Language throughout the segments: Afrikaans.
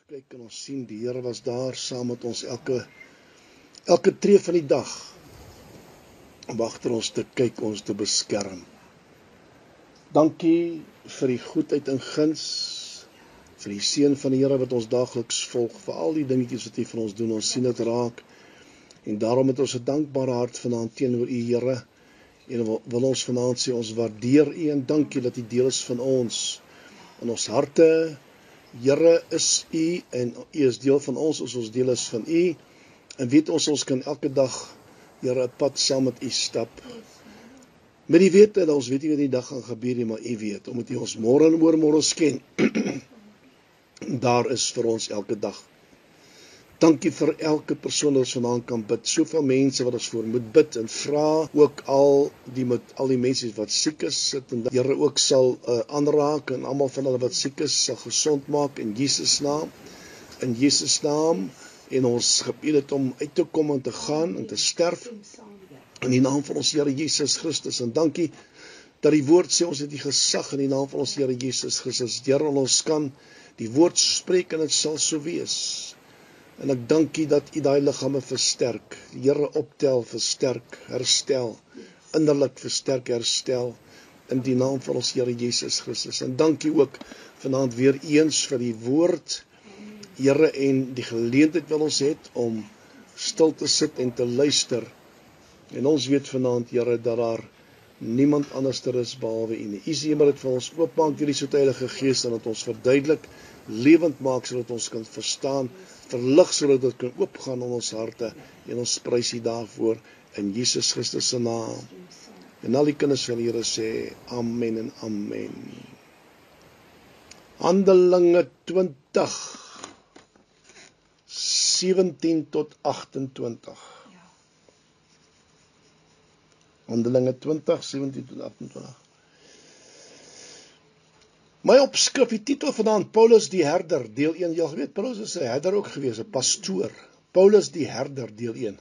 Kyk en ons sien die Here was daar saam met ons elke tree van die dag om agter ons te kyk, ons te beskerm. Dankie vir die goedheid en guns, vir die seën van die Here wat ons daagliks volg, vir al die dingetjies wat U vir ons doen, ons sien dit raak. En daarom het ons 'n dankbare hart vanaand teenoor U, Here. En wil ons vanaand sê ons waardeer U en dankie dat U deel is van ons in ons harte. Here is U en U is deel van ons as ons deel is van U. En weet ons kan elke dag, Here, 'n pad saam met U stap. Met die wete dat ons weet nie wat die dag gaan gebeur nie, maar U weet, omdat U ons môre en oormôre ken. Daar is vir ons elke dag. Dankie vir elke persoon wat ons vanaand kan bid. Soveel mense wat ons voor moet bid en vra ook al die mense wat siek is, sit en Here ook sal aanraak en almal van hulle wat siek is sal gesond maak in Jesus naam. In Jesus naam. En ons gebed het om uit te kom en te gaan en te sterf in die naam van ons Here Jesus Christus. En dankie dat die woord sê ons het die gesag in die naam van ons Here Jesus Christus. Here, ons kan die woord spreek en dit sal so wees. En ek dankie dat U daai liggame versterk. Die Here optel, versterk, herstel, innerlik versterk, herstel in die naam van ons Here Jesus Christus. En dankie ook vanaand weer eens vir die woord, Here, en die geleentheid wat ons het om stil te sit en te luister. En ons weet vanaand, Here, dat daar niemand anderster is behalwe U nie. U is iemand wat vir ons oopmaak deur die Soete Heilige Gees en dat ons verduidelik, lewend maak sodat ons kan verstaan, verlig sodat dit kan oopgaan in ons harte en ons prys U daarvoor in Jesus Christus se naam. En al die kinders van die Here sê amen en amen. Handelinge 20 17 tot 28. Handelinge 20, 17 tot 28. My opskrif, die titel vanaand, Paulus die herder, deel 1. Jy weet, Paulus is 'n herder ook gewees, 'n pastoor. Paulus die herder, deel 1.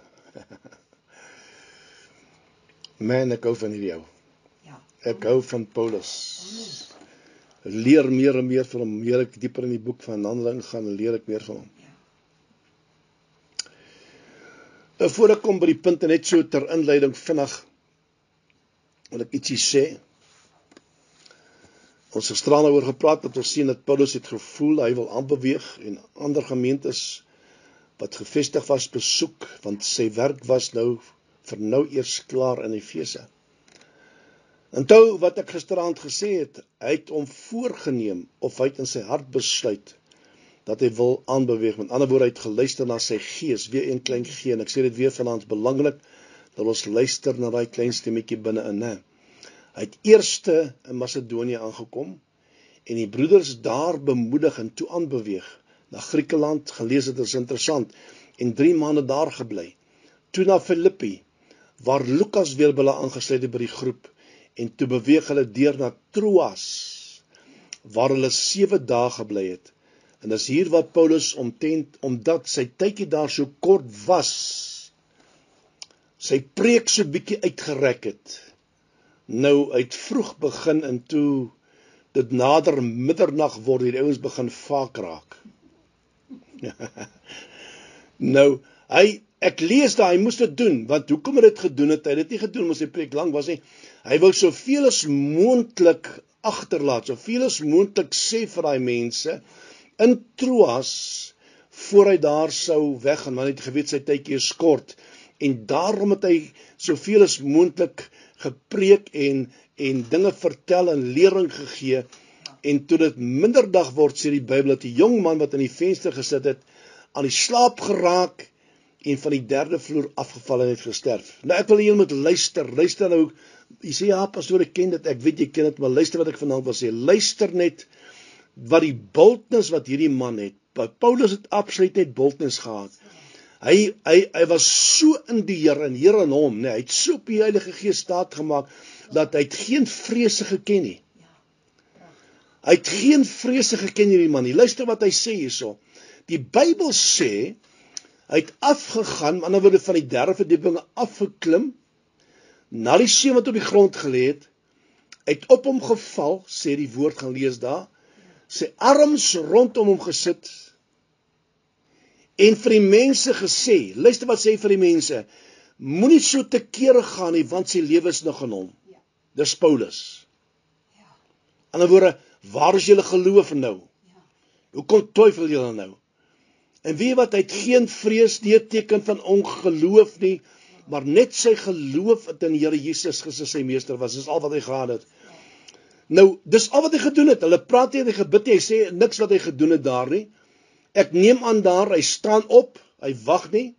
Man, ek hou van hierdie ou. Ek hou van Paulus. Leer meer en meer van hom. Meer ek dieper in die boek van Handelinge gaan, leer ek meer van hom. Voor ek kom by die punte, net so ter inleiding vinnig, wil ek ietsie sê. Ons het gisteraan oor gepraat, dat ons sien dat Paulus het gevoel, hy wil aanbeweeg en ander gemeentes wat gevestig was besoek, want sy werk was vir nou eers klaar in Efese. Onthou wat ek gisteraand gesê het, hy het hom voorgeneem, of hy het in sy hart besluit, dat hy wil aanbeweeg. Met ander woorde, hy het geluister na sy gees, weer een klein gee, en ek sê dit weer vanaand belangrik, dat ons luister na daai klein stemmetjie binne-in, hè. Hy het eerste in Macedonië aangekom, en die broeders daar bemoedig en toe aanbeweeg, na Griekeland, gelees het is interessant, en 3 maande daar gebly, toe na Filippi, waar Lukas weer by hulle aangesluit het by die groep, en toe beweeg hulle deur na Troas, waar hulle 7 dae gebly het. En dis hier wat Paulus omdat sy tydjie daar so kort was, sy preek so bietjie uitgerek het. Nou, uit vroeg begin en toe dit nader middernag word, die ouens begin vaak raak. Nou, ek lees daar, hy moes dit doen, want hoekom het dit gedoen het? Hy het dit nie gedoen, omdat sy preek lang was nie. Hy wou soveel as moontlik agterlaat, soveel as moontlik sê vir daai mense, in Troas, voor hy daar sou weggaan, want hy het geweet sy tydjie is kort, en daarom het hy soveel as moontlik gepreek en dinge vertel en lering gegee, en toe dit minderdag word, sê die Bybel, dat die jong man wat in die venster gesit het, aan die slaap geraak, en van die 3de vloer afgeval en het gesterf. Nou ek wil hier met luister nou, jy sê ja pastoor, ek ken dit, ek weet jy ken dit, maar luister wat ek vanaand wil sê, luister net, wat die boldness wat hierdie man het, Paulus het absoluut net boldness gehad, hy was so in die Here en Here in hom, nee, hy het so op die Heilige Gees staat gemaak, dat hy het geen vrese geken nie, hy het geen vrese geken hierdie man nie, luister wat hy sê hierso, die Bybel sê, hy het afgegaan, aan die ander woorde van die 3de verdieping afgeklim, na die see wat op die grond gelê het, hy het op hom geval, sê die woord gaan lees daar, sy arms rondom hom gesit, En vir die mense gesê, luister wat sê vir die mense, moenie so te kere gaan nie, want sy lewe is nog in hom. Dis Paulus. In ander woorde, waar is julle geloof nou? Hoekom twyfel julle nou? En weet wat, hy het geen vrees, nie 'n teken van ongeloof nie, maar net sy geloof in die Here Jesus Christus sy meester was. Dis al wat hy gehad het. Nou, dis al wat hy gedoen het. Hulle praat nie, hy gebid nie, hy sê niks wat hy gedoen het daar nie. Ek neem aan daar, hy staan op, hy wag nie,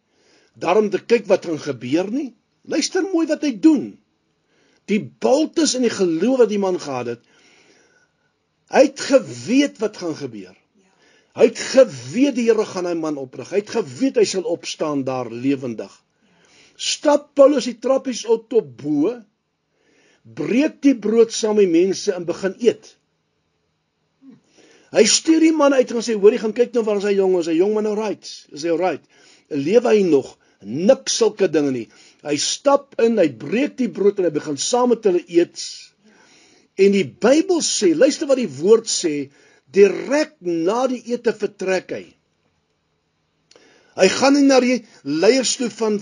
daarom te kyk wat gaan gebeur nie. Luister mooi wat hy doen. Die bultes in die geloof wat die man gehad het, hy het geweet wat gaan gebeur. Hy het geweet die Here gaan hy man oprig. Hy het geweet hy sal opstaan daar lewendig. Stap Paulus die trappies op tot bo, breek die brood saam met mense en begin eet. Hy stuur die man uit en sê, hoorie, gaan kyk nou waar is hy jong, is hy jong man alright? Is hy alright? Lewe hy nog? Niks sulke dinge nie. Hy stap in, hy breek die brood en hy begin saam met hulle eet. En die Bybel sê, luister wat die woord sê, direk na die ete vertrek hy. Hy gaan nie na die leiers toe van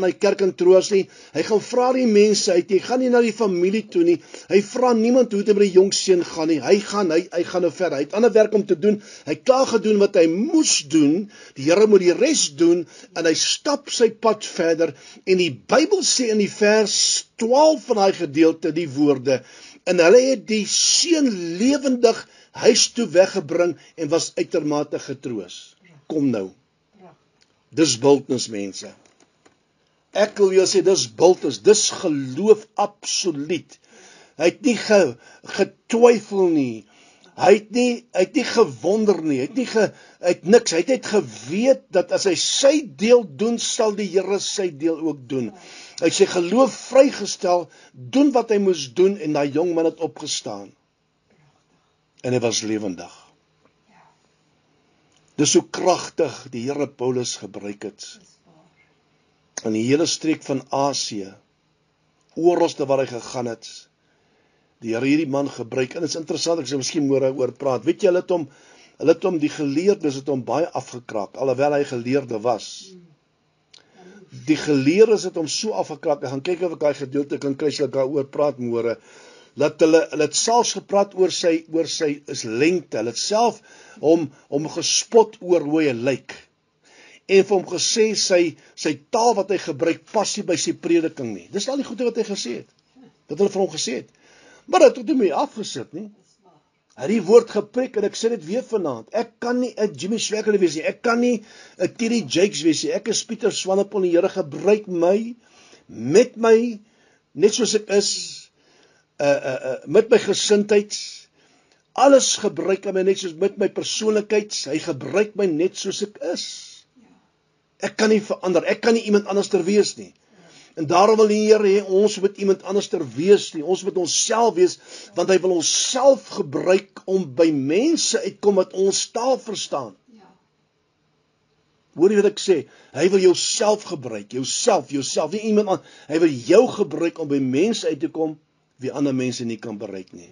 hy kerk in Troas nie. Hy gaan vra die mense uit. Hy gaan nie na die familie toe nie. Hy vra niemand hoe dit met die jong seun gaan nie. Hy gaan nou verder. Hy het ander werk om te doen. Hy het klaar gedoen wat hy moes doen. Die Here moet die res doen en hy stap sy pad verder. En die Bybel sê in die vers 12 van daai gedeelte die woorde: en hulle het die seun lewendig huis toe weggebring en was uitermate getroos. Kom nou. Dis bultnis, mense. Ek wil jou sê, dis bultnis, dis geloof absoluut. Hy het nie getwyfel nie. Hy het nie gewonder nie. Hy het niks. Hy het net geweet dat as hy sy deel doen, sal die Here sy deel ook doen. Hy het sy geloof vrygestel, doen wat hy moes doen en daai jong man het opgestaan. En hy was lewendig. Dis hoe kragtig die Here Paulus gebruik het. In die hele streek van Asië, oralste waar hy gegaan het, die Here hierdie man gebruik. En dit is interessant, ek sal miskien môre oor praat. Weet jy, hulle het hom die geleerdes het hom baie afgekraak, alhoewel hy geleerde was. Die geleerdes het hom so afgekraak. Ek gaan kyk of ek daai gedeelte kan kry, sal ek daaroor praat môre. Dat hulle het selfs gepraat oor sy is lengte. Hulle het self hom gespot oor hoe hy lyk. En vir hom gesê sy taal wat hy gebruik pas nie by sy prediking nie. Dis al die goeie wat hy gesê het. Wat hulle vir hom gesê het. Maar dit het hom nie afgesit nie. Hy het die woord gepreek en ek sê dit weer vanaand. Ek kan nie 'n Jimmy Swaggart wees nie. Ek kan nie 'n Terry Jakes wees nie. Ek is Pieter Swanepoel. Die Here gebruik my met my net soos ek is. Met my gesindheid, alles gebruik hy my net soos met my persoonlikheid, hy gebruik my net soos ek is. Ek kan nie verander, ek kan nie iemand anders ter wees nie. En daarom wil die Here hê ons moet iemand anders ter wees nie, ons moet onsself wees, want hy wil onsself gebruik om by mense uitkom wat ons taal verstaan. Hoor jy wat ek sê? Hy wil jouself gebruik, jouself, nie iemand anders. Hy wil jou gebruik om by mense uit te kom wie ander mense nie kan bereik nie.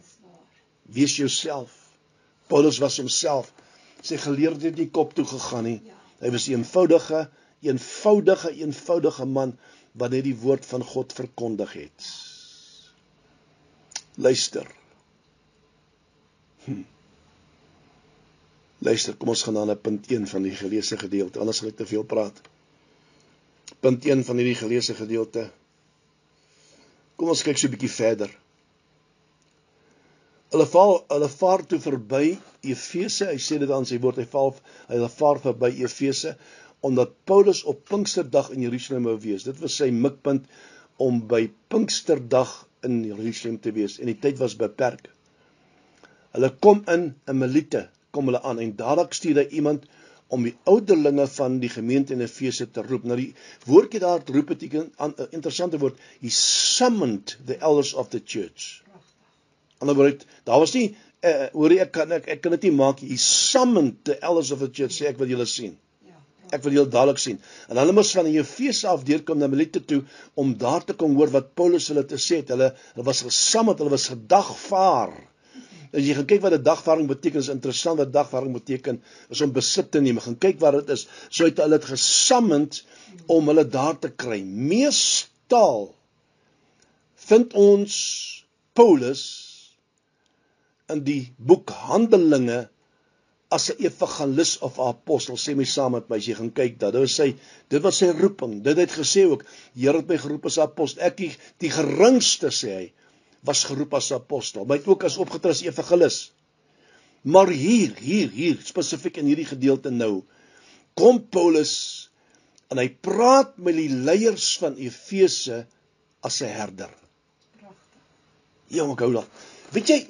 Wees jouself. Paulus was homself. Sy geleerdheid het nie kop toe gegaan nie. Hy was 'n eenvoudige man wat net die woord van God verkondig het. Luister. Luister, kom ons gaan na punt 1 van die geleesde gedeelte, anders gaan ek te veel praat. Punt 1 van hierdie geleesde gedeelte. Kom ons kyk so 'n bietjie verder. Hulle vaar toe verby Efese. Hy sê dit aan sy woord, hy vaar verby Efese, omdat Paulus op Pinksterdag in Jerusalem wou wees. Dit was sy mikpunt om by Pinksterdag in Jerusalem te wees. En die tyd was beperk. Hulle kom in Melite, kom hulle aan, en dadelik stuur hy iemand om die ouderlinge van die gemeente in Efese te roep. Nou die woordjie daar roep beteken, 'n interessante woord, he summoned the elders of the church. Ander woord, daar was nie, ek kan dit nie maak, he summoned the elders of the church, sê ek wil julle sien. Ek wil julle dadelik sien. En hulle moes van die Efese af deurkom na Melite toe, om daar te kom hoor wat Paulus hulle te sê het. Hulle was gesammeld, hulle was gedagvaar. As jy gaan kyk wat 'n dagvaarding beteken, is interessant wat dagvaarding beteken, is om besit te neem. Gaan kyk wat dit is. So het hulle dit gesamend om hulle daar te kry. Meestal vind ons Paulus in die boek Handelinge as 'n evangelis of 'n apostel. Sê my saam met my, as jy gaan kyk dat dit was sy roeping. Dit het gesê ook, Here het my geroep as 'n apostel. Ek die geringste, sê hy, was geroep as 'n apostel. Maar hy het ook as opgetree as evangelis. Maar hier spesifiek in hierdie gedeelte nou, kom Paulus en hy praat met die leiers van Efese as 'n herder. Ja, ek hou daarvan. Weet jy,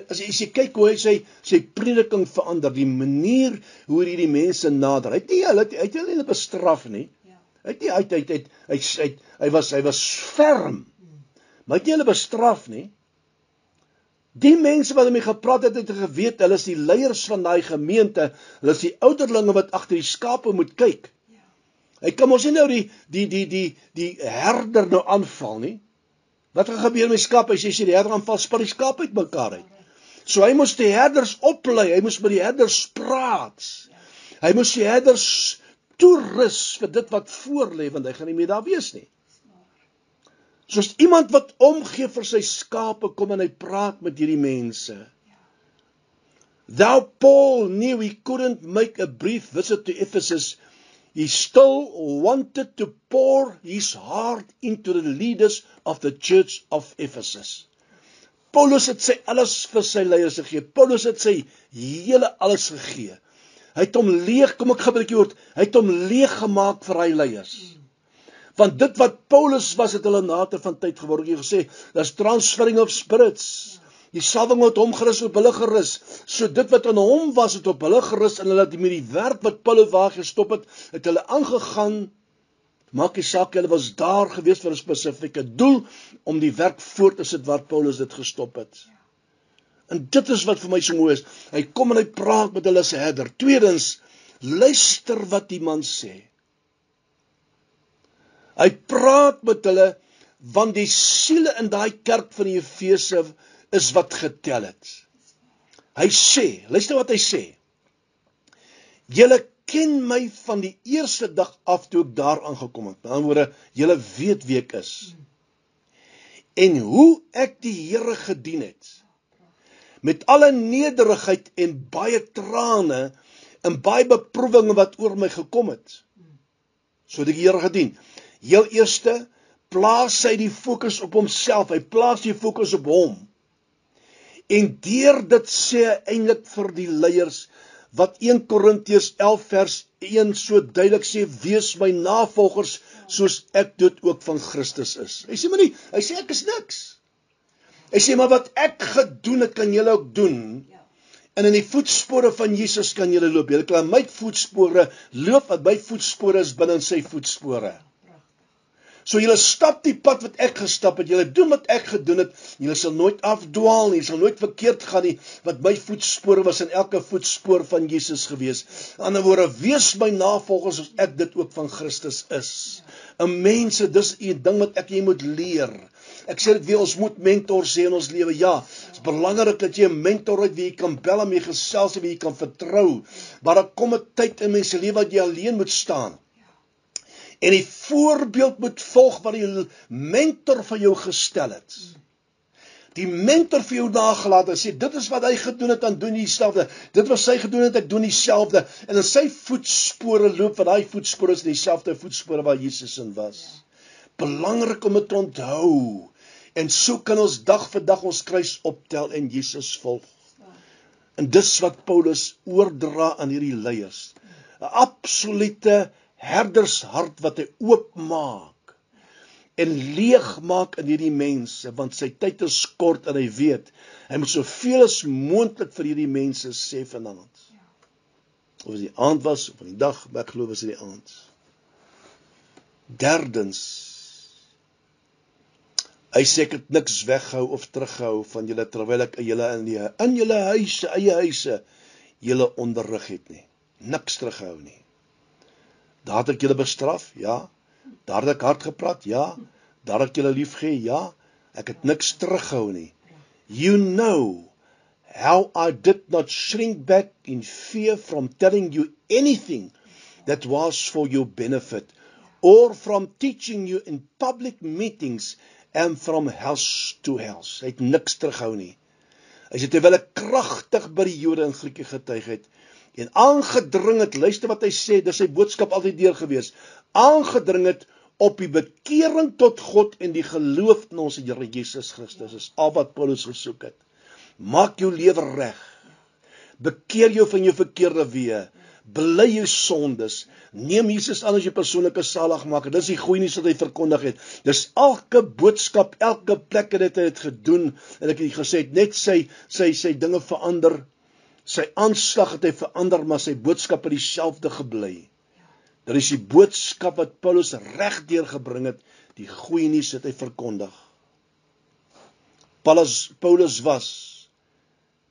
as jy kyk hoe hy sy prediking verander, die manier hoe hierdie mense nader. Hy het nie hulle bestraf nie. Hy was ferm. Maar hy het nie hulle bestraf nie. Die mense wat hom gepraat het geweet, hulle is die leiers van daai gemeente, hulle is die ouderlinge wat agter die skape moet kyk. Hy kan mos nie nou die herder nou aanval nie. Wat gaan gebeur met skape as jy die herder aanval, spat die skape uit mekaar uit. So hy moes die herders oplei, hy moes met die herders praat. Hy moes die herders toerus vir dit wat voor lê, want hy gaan nie meer daar wees nie. Soos iemand wat omgee vir sy skape kom en hy praat met hierdie mense. Thou Paul knew he couldn't make a brief visit to Ephesus. He still wanted to pour his heart into the leaders of the church of Ephesus. Paulus het sy alles vir sy leiers gegee. Paulus het sy hele alles gegee. Hy het hom leeg, kom ek gebruik die woord, hy het hom leeg gemaak vir hy leiers. Want dit wat Paulus was, het hulle nader van tyd geword. Jy gesê, that's transferring of spirits. Die salwing het hom gerus op hulle gerus. So dit wat aan hom was, het op hulle gerus, en hulle het met die werk wat Paulus waar gestop het hulle aangegaan. Maak die saak, hulle was daar gewees vir 'n spesifieke doel, om die werk voort te sit waar Paulus dit gestop het. En dit is wat vir my so mooi is. Hy kom en hy praat met hulle as herder. Tweedens, luister wat die man sê. Hy praat met hulle, want die siele in daai kerk van die Efese is wat getel het. Hy sê, luister wat hy sê. Julle ken my van die eerste dag af toe ek daar aangekom het. Met ander woorde, julle weet wie ek is. En hoe ek die Here gedien het. Met alle nederigheid en baie trane en baie beproewinge wat oor my gekom het. So het ek die Here gedien. Heel eerste, plaas hy die fokus op homself. Hy plaas die fokus op hom. En deur dit sê hy eintlik vir die leiers, wat 1 Korintiërs 11 vers 1 so duidelik sê, wees my navolgers, soos ek dit ook van Christus is. Hy sê maar nie, hy sê ek is niks. Hy sê maar wat ek gedoen het, kan julle ook doen. En in die voetspore van Jesus kan julle loop. Julle kan my voetspore loop, wat my voetspore is binne in sy voetspore. So julle stap die pad wat ek gestap het, julle doen wat ek gedoen het, julle sal nooit afdwaal nie, julle sal nooit verkeerd gaan nie, wat my voetspore was in elke voetspoor van Jesus gewees. In ander woorde, wees my navolgers as ek dit ook van Christus is. En mense, dis 'n ding wat ek jy moet leer. Ek sê dit weer, ons moet mentors hê in ons lewe. Ja, het is belangrik dat jy 'n mentor het wie jy kan bel en mee gesels en wie jy kan vertrou. Maar daar kom 'n tyd in mense lewe wat jy alleen moet staan. En die voorbeeld moet volg wat die mentor van jou gestel het. Die mentor vir jou nagelaat en sê, dit is wat hy gedoen het, dan doen jy dieselfde. Dit wat sy gedoen het, ek doen dieselfde. En in sy voetspore loop, van hy voetspore is dieselfde voetspore waar Jesus in was. Belangrik om dit te onthou. En so kan ons dag vir dag ons kruis optel en Jesus volg. En dis wat Paulus oordra aan hierdie leiers. 'n Absolute herdershart wat hy oopmaak en leeg maak in hierdie mense, want sy tyd is kort en hy weet, hy moet soveel as moontlik vir hierdie mense sê vanaand. Of die aand was, of die dag, maar ek glo was die aand. Derdens, hy sê ek het niks weghou of terughou van julle, terwyl ek julle in julle huise, eie huise, julle onderrig het nie. Niks terughou nie. Daar het ek julle bestraf, ja. Daar het ek hard gepraat, ja. Daar het ek julle lief gehê, ja. Ek het niks terughou nie. You know how I did not shrink back in fear from telling you anything that was for your benefit, or from teaching you in public meetings and from house to house. Hy het niks terughou nie. Hy sê terwyl ek kragtig by die Jode en Grieke getuig het en aangedring het, luister wat hy sê, dis sy boodskap altyd deur gewees, aangedring het op die bekering tot God en die geloof in ons Here Jesus Christus, is al wat Paulus gesoek het. Maak jou lewe reg, bekeer jou van jou verkeerde weë, bely jou sondes, neem Jesus aan as jou persoonlike saligmaker. Dis die goeie nuus wat hy verkondig het. Dis elke boodskap, elke plek het hy het gedoen, en ek het gesê, net sy dinge verander, sy aanslag het hy verander, maar sy boodskap het dieselfde gebly. Dit is die boodskap wat Paulus regdeur gebring het, die goeie nuus het hy verkondig. Paulus was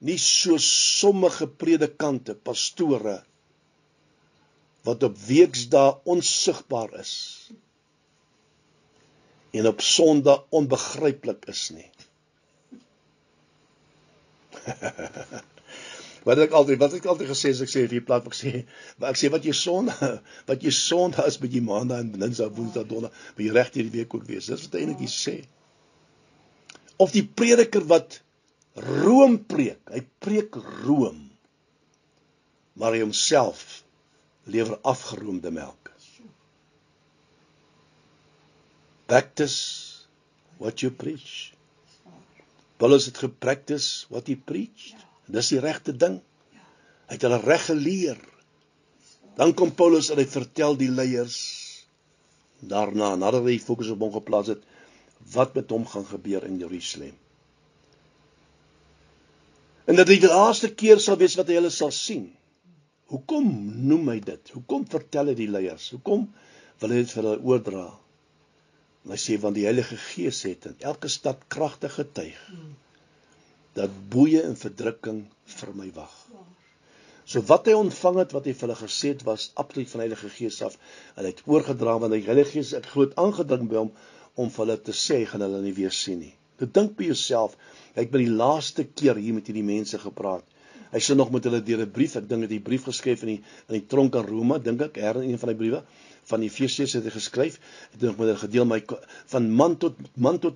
nie so sommige predikante, pastore, wat op weksdae onsigbaar is en op Sondag onbegryplik is nie. Wat ek altyd gesê is, ek sê hier plat, ek sê wat jy Sondag is, met jy Maandag en Dinsdag, Woensdag, Donderdag, moet jy reg deur die week ook wees. Dis wat eintlik hier sê. Of die prediker wat room preek, hy preek room, maar hy homself lewer afgeroomde melk. Practice what you preach. Paulus het gepractice what he preached. Dis die regte ding. Hy het hulle reg geleer. Dan kom Paulus en hy vertel die leiers daarna, nadat hy fokus op hom geplaas het, wat met hom gaan gebeur in Jerusalem. En dat dit die laaste keer sal wees wat hy hulle sal sien. Hoekom noem hy dit? Hoekom vertel hy die leiers? Hoekom wil hy dit vir hulle oordra? En hy sê, want die Heilige Gees het in elke stad kragtig getuig, dat boeie en verdrukking vir my wag. So wat hy ontvang het, wat hy vir hulle gesê het, was absoluut van die Heilige Gees af, en hy het oorgedra, want die Heilige Gees het groot aangedring by hom, om vir hulle te sê, gaan hulle nie weer sien nie. Dink by jouself, hy het by die laaste keer hier met hierdie mense gepraat. Hy sê nog met hulle deur 'n brief, ek dink het die brief geskryf in die tronk in Rome, dink ek, een van die briewe, van Efesiërs het hy geskryf, het nog met hulle gedeel, maar van man tot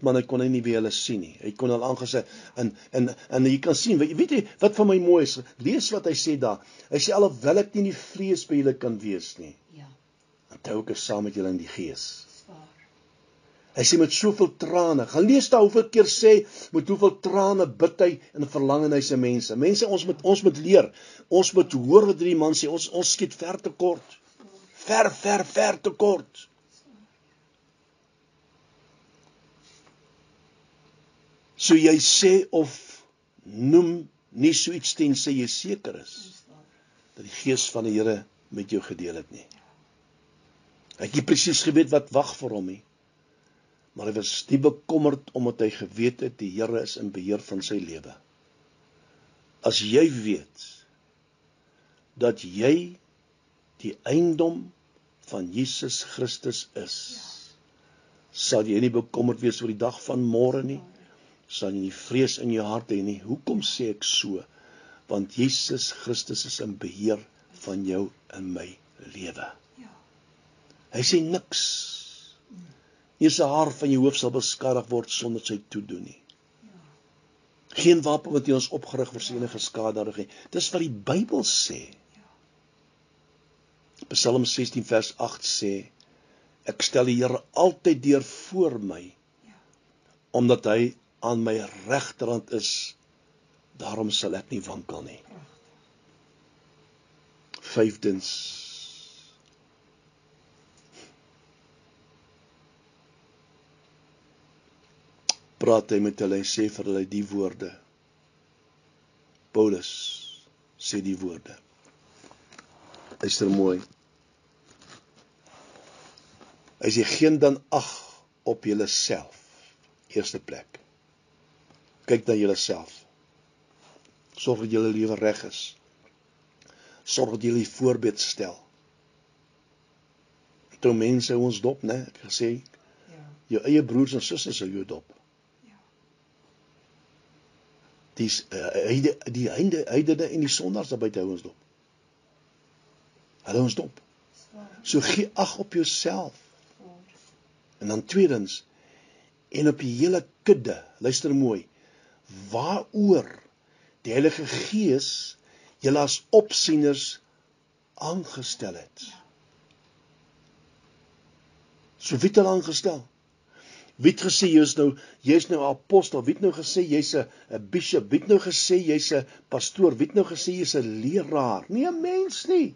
man, hy kon hy nie weer hulle sien nie. Hy kon hulle aangesê, en jy kan sien, weet jy, wat van my mooi is, lees wat hy sê daar, hy sê, alhoewel ek nie in die vlees by julle kan wees nie, onthou ek is saam met julle in die gees. Hy sê met soveel trane, gaan lees daar hoeveel keer sê, met hoeveel trane bid hy en verlang hy sy mense. Mense, ons moet leer, ons moet hoor wat die man sê, ons skiet ver te kort. Ver te kort. So jy sê of noem nie so iets tensy jy seker is, dat die Gees van die Here met jou gedeel het nie. Hy het nie presies geweet wat wag vir hom nie, maar hy was nie bekommerd, omdat hy geweet het, die Here is in beheer van sy lewe. As jy weet, dat jy die eiendom van Jesus Christus is, sal jy nie bekommerd wees oor die dag van môre nie, sal jy nie vrees in jou hart hê nie. Hoekom sê ek so? Want Jesus Christus is in beheer van jou en my lewe. Hy sê niks. Nie 'n haar van jou hoof sal beskadig word sonder sy toedoen nie. Geen wapen wat teen ons opgerig word sal enige skade aanrig nie. Dis wat die Bybel sê. Psalm 16 vers 8 sê, ek stel die Here altyd deur voor my, omdat hy aan my regterhand is, daarom sal ek nie wankel nie. Vyfdens, praat hy met hulle en sê vir hulle die woorde. Paulus sê die woorde. Luister mooi. Hy sê, geen dan ag op julle self. Eerste plek. Kyk na julle self. Sorg dat julle lewe reg is. Sorg dat julle die voorbeeld stel. Toe mense hou ons dop, né? Ek het gesê, jou eie broers en susters hou jou dop. die heidene en die sondaars daar buite hou ons dop. Hulle ons dop. So gee ag op jouself. En dan tweedens, en op die hele kudde, luister mooi, waaroor die Heilige Gees julle as opsieners aangestel het. So wie het hulle aangestel? Wie het gesê jy is nou 'n apostel? Wie het nou gesê jy's 'n bishop? Wie het nou gesê jy's 'n pastoor? Wie het nou gesê jy's 'n leraar? Nie 'n mens nie.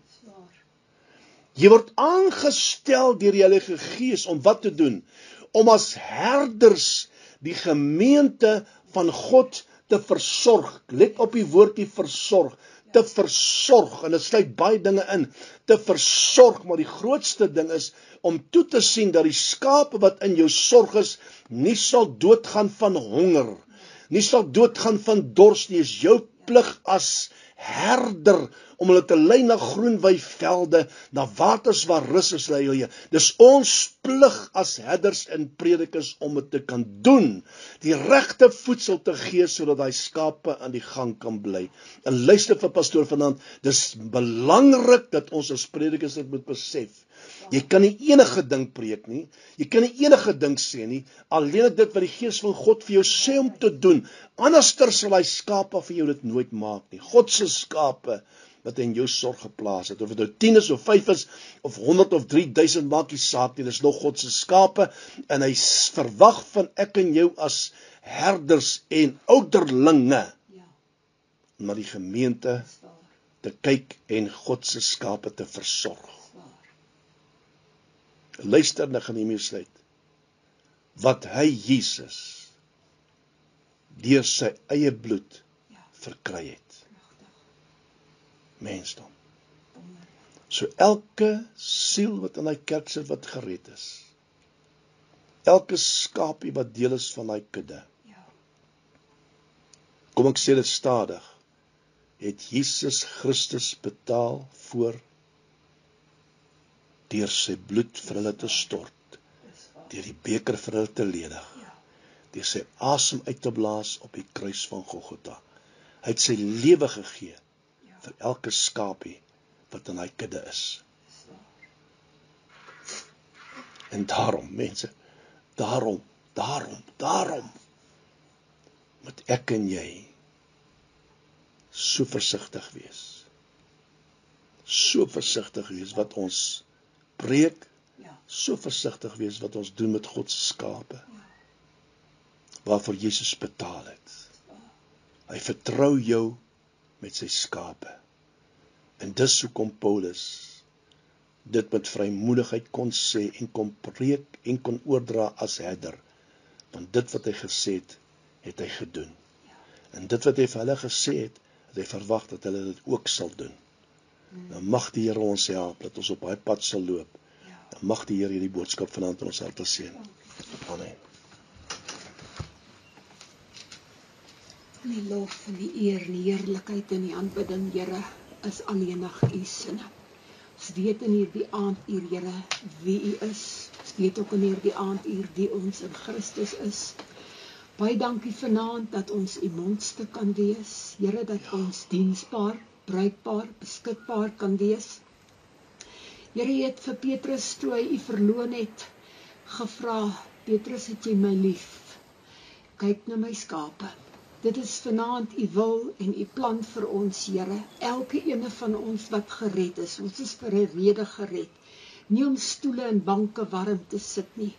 Jy word aangestel deur die Heilige Gees om wat te doen? Om as herders die gemeente van God te versorg. Let op die woordjie versorg. Te versorg, en dit sluit baie dinge in. Te versorg, maar die grootste ding is om toe te sien dat die skape wat in jou sorg is, nie sal doodgaan van honger, nie sal doodgaan van dors nie. Is jou plig as herder om hulle te lei na groen weivelde, na waters waar rus is, lei jy. Dis ons plig as herders en predikers om dit te kan doen, die regte voedsel te gee sodat daai skape aan die gang kan bly. En luister vir pastoor vanaand, dis belangrik dat ons as predikers dit moet besef. Jy kan nie enige ding preek nie, jy kan nie enige ding sê nie, alleen dit wat die Gees van God vir jou sê om te doen, anderster sal hy skape vir jou dit nooit maak nie. God se skape wat hy in jou sorg geplaas het, of dit nou 10 is of 5 is, of 100 of 3000 maak nie saak nie, dis nog God se skape, en hy verwag van ek en jou as herders en ouderlinge, na die gemeente te kyk en God se skape te versorg. Luister, dan gaan hy mee sluit. Wat hy, Jesus, deur sy eie bloed verkry het. Mensdom. So elke siel wat in hy kerk sit wat gered is, elke skapie wat deel is van hy kudde, kom ek sê dit stadig, het Jesus Christus betaal voor deur sy bloed vir hulle te stort, deur die beker vir hulle te ledig, deur sy asem uit te blaas op die kruis van Golgotha. Hy het sy lewe gegee vir elke skapie wat in hy kudde is. En daarom, mense, daarom moet ek en jy so versigtig wees. So versigtig wees wat ons preek, so versigtig wees wat ons doen met God se skape, waarvoor Jesus betaal het. Hy vertrou jou met sy skape. En dis hoekom Paulus dit met vrymoedigheid kon sê en kon preek en kon oordra as herder. Want dit wat hy gesê het, het hy gedoen. En dit wat hy vir hulle gesê het, het hy verwag dat hulle dit ook sal doen. Dan mag die Here ons help, dat ons op daai pad sal loop. Dan mag die Here hierdie boodskap vanaand in ons harte seën. Amen. Die lof en die eer en die heerlikheid en die aanbidding, Here, is alleenig U sinne. Ons weet in hierdie aanduur, Here, wie U is. Ons weet ook in hierdie aanduur wie ons in Christus is. Baie dankie vanaand dat ons U mondstuk kan wees. Here, dat ons diensbaar, bruikbaar, beskikbaar kan wees. Here, U het vir Petrus, toe hy U verloon het, gevra, Petrus, het jy my lief? Kyk na my skape. Dit is vanaand U wil en U plan vir ons, Here. Elke ene van ons wat gered is, ons is vir 'n rede gered. Nie om stoele en banke warm te sit nie,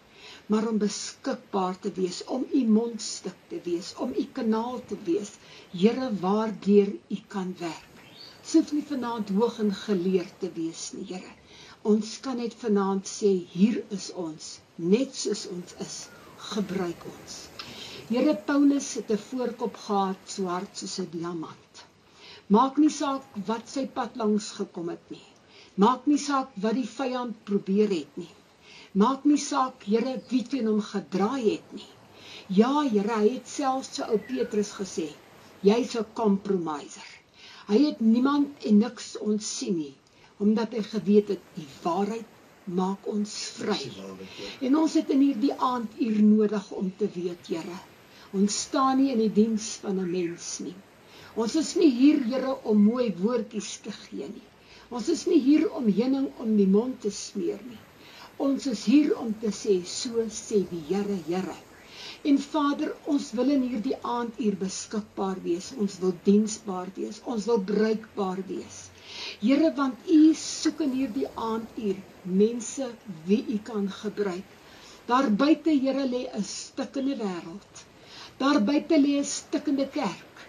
maar om beskikbaar te wees, om U mondstuk te wees, om U kanaal te wees, Here, waardeur U kan werk. Ons hoef nie vanaand hoog en geleerd te wees nie, Here. Ons kan net vanaand sê, hier is ons, net soos ons is, gebruik ons. Here, Paulus het 'n voorkop gehad, so hard soos 'n diamant. Maak nie saak wat sy pad langs gekom het nie. Maak nie saak wat die vyand probeer het nie. Maak nie saak, Here, wie teen hom gedraai het nie. Ja, Here, hy het selfs sy ou Petrus gesê, jy's 'n compromiser. Hy het niemand en niks ontsien nie, omdat hy geweet het, die waarheid maak ons vry. En ons het in hierdie aanduur nodig om te weet, Here, Ons staan nie in die diens van 'n mens nie. Ons is nie hier, Here, om mooi woordjies te gee nie. Ons is nie hier om heuning om die mond te smeer nie. Ons is hier om te sê, so sê die Here, Here. En Vader, ons wil in hierdie aanduur beskikbaar wees, ons wil diensbaar wees, ons wil bruikbaar wees. Here, want U soek in hierdie aanduur mense wie U kan gebruik. Daar buite, Here, lê 'n stikkende wêreld. Daar buite lê 'n stikkende kerk.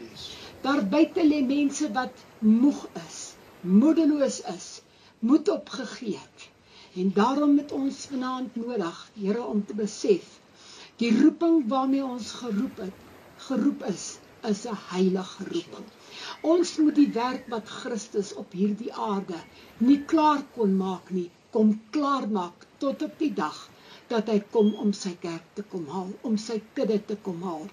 Daar buite lê mense wat moeg is, moedeloos is, moed opgegee het. En daarom het ons vanaand nodig, Here, om te besef, die roeping waarmee ons geroep is 'n heilige roeping. Ons moet die werk wat Christus op hierdie aarde nie klaar kon maak nie, kom klaar maak tot op die dag dat hy kom om sy kerk te kom haal, om sy kudde te kom haal.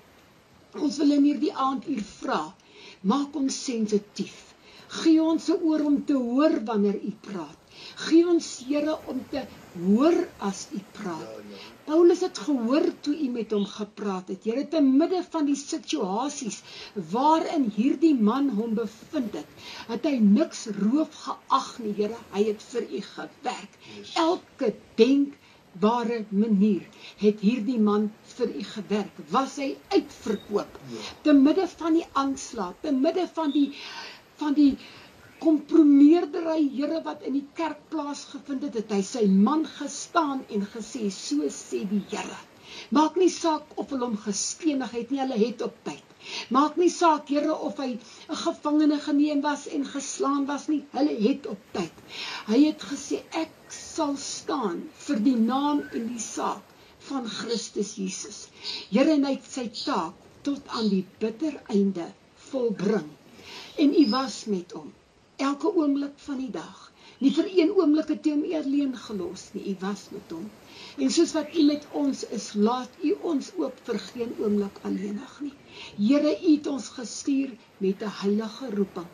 Ons wil in hierdie aanduur vra, maak ons sensitief. Gee ons 'n oor om te hoor wanneer U praat. Gee ons, Here, om te hoor as U praat. Paulus het gehoor toe U met hom gepraat het. Here, te midde van die situasies waarin hierdie man hom bevind het hy niks roof geag nie, Here. Hy het vir U gewerk. Elke denkbare manier het hierdie man vir U gewerk. Was hy uitverkoop? Te midde van die aanslag, te midde van die kompromeerdery, Here, wat in die kerk plaasgevind het, het hy sy man gestaan en gesê, so sê die Here. Maak nie saak of hulle hom gestenig het nie, hulle het op tyd. Maak nie saak, Here, of hy 'n gevangene geneem was en geslaan was nie, hulle het op tyd. Hy het gesê, ek sal staan vir die naam en die saak van Christus Jesus. Here, en hy het sy taak tot aan die bitter einde volbring. En U was met hom. Elke oomblik van die dag. Nie vir een oomblik het U hom alleen gelos nie, U was met hom. En soos wat U met ons is, laat U ons ook vir geen oomblik alleenig nie. Here, U het ons gestuur met 'n heilige roeping.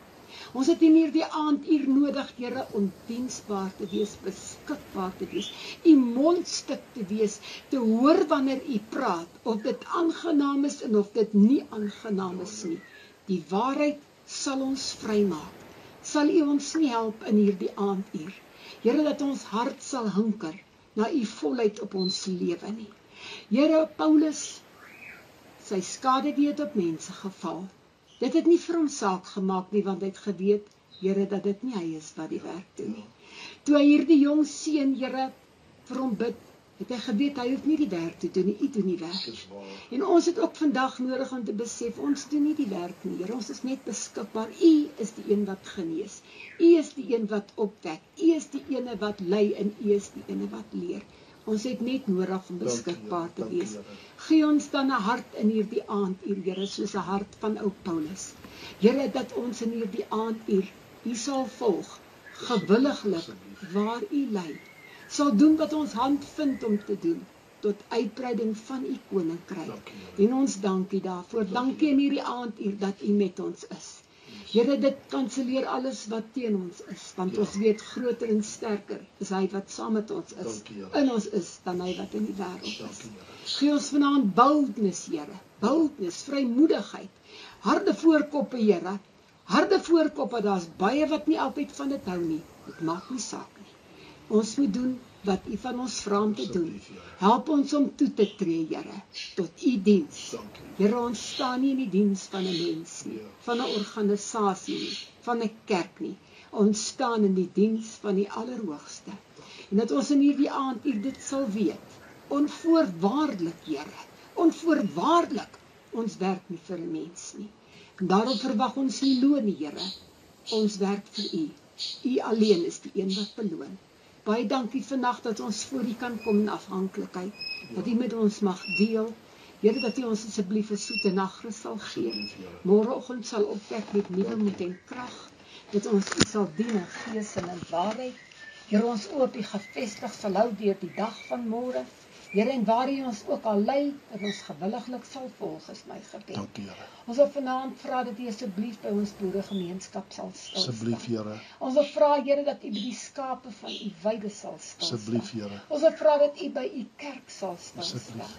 Ons het in hierdie aanduur nodig, Here, om diensbaar te wees, beskikbaar te wees, U mondstuk te wees, te hoor wanneer U praat, of dit aangenaam is en of dit nie aangenaam is nie. Die waarheid sal ons vrymaak. Sal U ons nie help in hierdie aanduur. Here, dat ons hart sal hunker na U volheid op ons lewe nie. Here, Paulus, sy skade het op mense geval. Dit het nie vir hom saak gemaak nie, want hy het geweet, Here, dat dit nie hy is wat die werk doen nie. Toe hy hierdie jong seun, Here, vir hom bid, het hy geweet, hy hoef nie die werk te doen nie, U doen die werk. En ons het ook vandag nodig om te besef, ons doen nie die werk nie, Here, ons is net beskikbaar. U is die een wat genees. U is die een wat opwek. U is die ene wat lei en U is die ene wat leer. Ons het net nodig om beskikbaar te wees. Gee ons dan 'n hart in hierdie aanduur, Here, soos 'n hart van ou Paulus. Here, dat ons in hierdie aanduur U sal volg, gewilliglik waar U lei. Sal doen wat ons hand vind om te doen, tot uitbreiding van U koninkryk. En ons dankie daarvoor. Dankie in hierdie aanduur dat U met ons is. Here, dit kanselleer alles wat teen ons is, want ons weet groter en sterker is hy wat saam met ons is, in ons is, dan hy wat in die wêreld is. Gee ons vanaand boldness, Here, boldness, vrymoedigheid, harde voorkoppe, Here, harde voorkoppe, daar's baie wat nie altyd van dit hou nie, dit maak nie saak nie. Ons moet doen wat U van ons vra om te doen. Help ons om toe te tree, Here, tot U diens. Here, ons staan nie in die diens van 'n mens nie, van 'n organisasie nie, van 'n kerk nie. Ons staan in die diens van die Allerhoogste. En dat ons in hierdie aand dit sal weet, onvoorwaardelik, Here, onvoorwaardelik, ons werk nie vir 'n mens nie. En daarom verwag ons nie loon nie, Here. Ons werk vir U. U alleen is die een wat beloon. Baie dankie vandag dat ons voor U kan kom in afhanklikheid, dat U met ons mag deel. Here, dat U ons asseblief 'n soete nagrus sal gee. Môreoggend sal opwek met nuwe moed en krag, dat ons U sal dien in gees en in waarheid. Here, ons oop U gevestig sal hou deur die dag van môre. Here, en waar U ons ook al lei, dat ons gewilliglik sal volg, is my gebed. Dankie, Here. Ons wil vanaand vra dat U asseblief by ons boeregemeenskap sal stil staan. Asseblief, Here. Ons wil vra, Here, dat U by die skape van U weide sal stil staan. Asseblief, Here. Ons wil vra dat U by U kerk sal stil staan.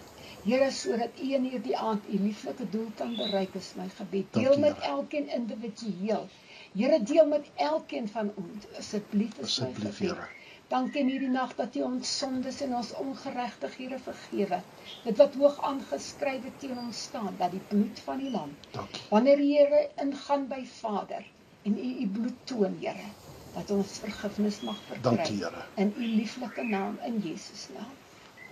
Here, sodat U in hierdie aand U lieflike doel kan bereik, is my gebed. Dankie, Deel met Here. elkeen individueel. Here, deel met elkeen van ons, asseblief is my Asseblief, gebed. Here. Dankie in hierdie nag dat U ons sondes en ons ongeregtighede vergewe. Dit wat hoog aangeskrywe teen ons staan, dat die bloed van die lam, Dankie. wanneer die Here ingaan by Vader en U bloed toon, Here, dat ons vergifnis mag verkry. Dankie, Here. In U lieflike naam, in Jesus naam.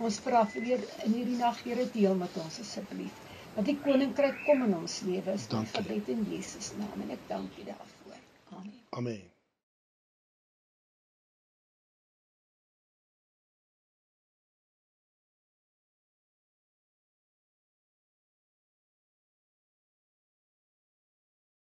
Ons vra vir in hierdie nag, Here, deel met ons asseblief. Dat die koninkryk kom in ons lewe, is my Dankie. gebed in Jesus naam en ek dank U daarvoor. Amen. Amen.